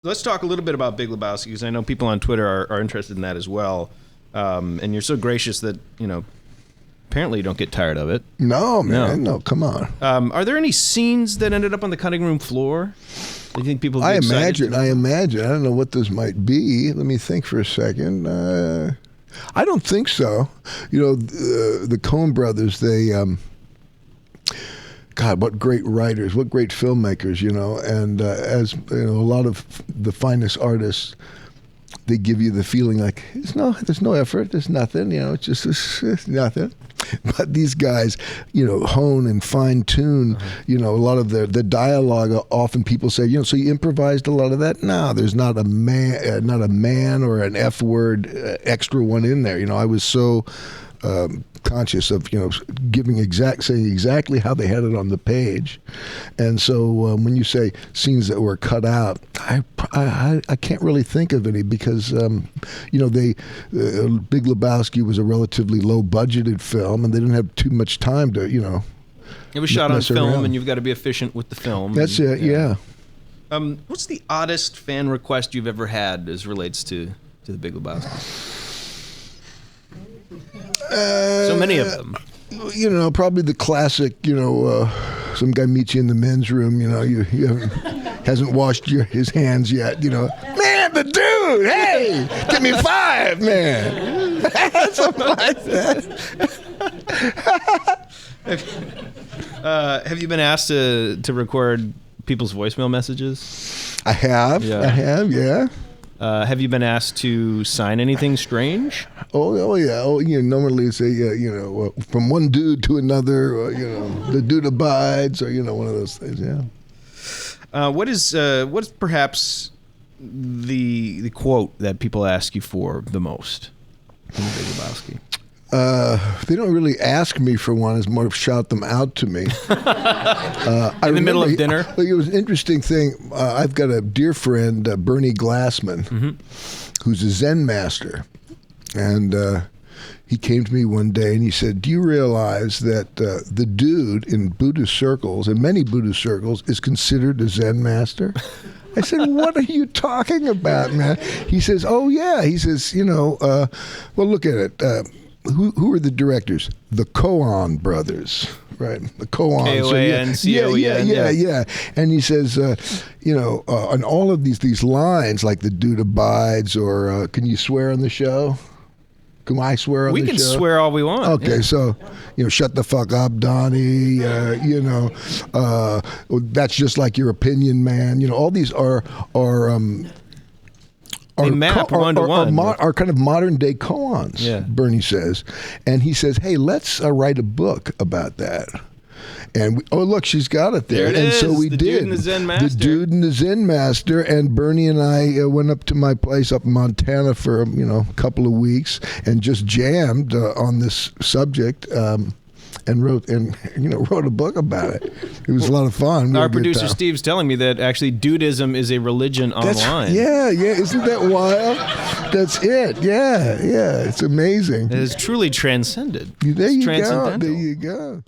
Let's talk a little bit about Big Lebowski, because I know people on Twitter are interested in that as well. And you're so gracious that, apparently you don't get tired of it. No, man. No, come on. Are there any scenes that ended up on the cutting room floor? Do you think people would be excited? I imagine. I don't know what those might be. Let me think for a second. I don't think so. The Cohen brothers, they... God, what great writers, what great filmmakers, and as a lot of the finest artists, they give you the feeling like there's no effort, there's nothing, it's just it's nothing. But these guys, hone and fine tune, a lot of the dialogue. Often people say, so you improvised a lot of that. No, there's not a man or an F word extra one in there. I was so conscious of saying exactly how they had it on the page. And so when you say scenes that were cut out, I can't really think of any, because Big Lebowski was a relatively low budgeted film, and they didn't have too much time to it was shot on film, and you've got to be efficient with the film. That's it. Yeah. What's the oddest fan request you've ever had as relates to the Big Lebowski? So many of them. Probably the classic, some guy meets you in the men's room, hasn't washed his hands yet, man, the dude, hey, give me 5, man. Something like that. Have you been asked to record people's voicemail messages? I have, yeah. Have you been asked to sign anything strange? Oh yeah. Normally say, from one dude to another, the dude abides, or one of those things. Yeah. What's perhaps the quote that people ask you for the most from the Big Lebowski? They don't really ask me for one. It's more shout them out to me. In the middle of dinner? It was an interesting thing. I've got a dear friend, Bernie Glassman, who's a Zen Master. And he came to me one day and he said, do you realize that the dude in Buddhist circles, in many Buddhist circles, is considered a Zen Master? I said, what are you talking about, man? He says, oh, yeah. He says, well, look at it. Who are the directors? The Cohen brothers, right? The Cohen. K-O-A-N-C-O-E-N. Yeah. And he says, on all of these lines, like the dude abides, or can you swear on the show? Can I swear on the show? We can swear all we want. Okay, so, shut the fuck up, Donnie. That's just like your opinion, man. All these are map one-to-one. Are kind of modern-day koans, Bernie says. And he says, hey, let's write a book about that. And look, she's got it there. There it is. So we did. The Dude and the Zen Master. The Dude and the Zen Master. And Bernie and I went up to my place up in Montana for, a couple of weeks and just jammed on this subject. And wrote a book about it. It was a lot of fun. Our producer Steve's telling me that actually Dudism is a religion online. Yeah. Isn't that wild? That's it. Yeah. It's amazing. It is truly transcended. There you go.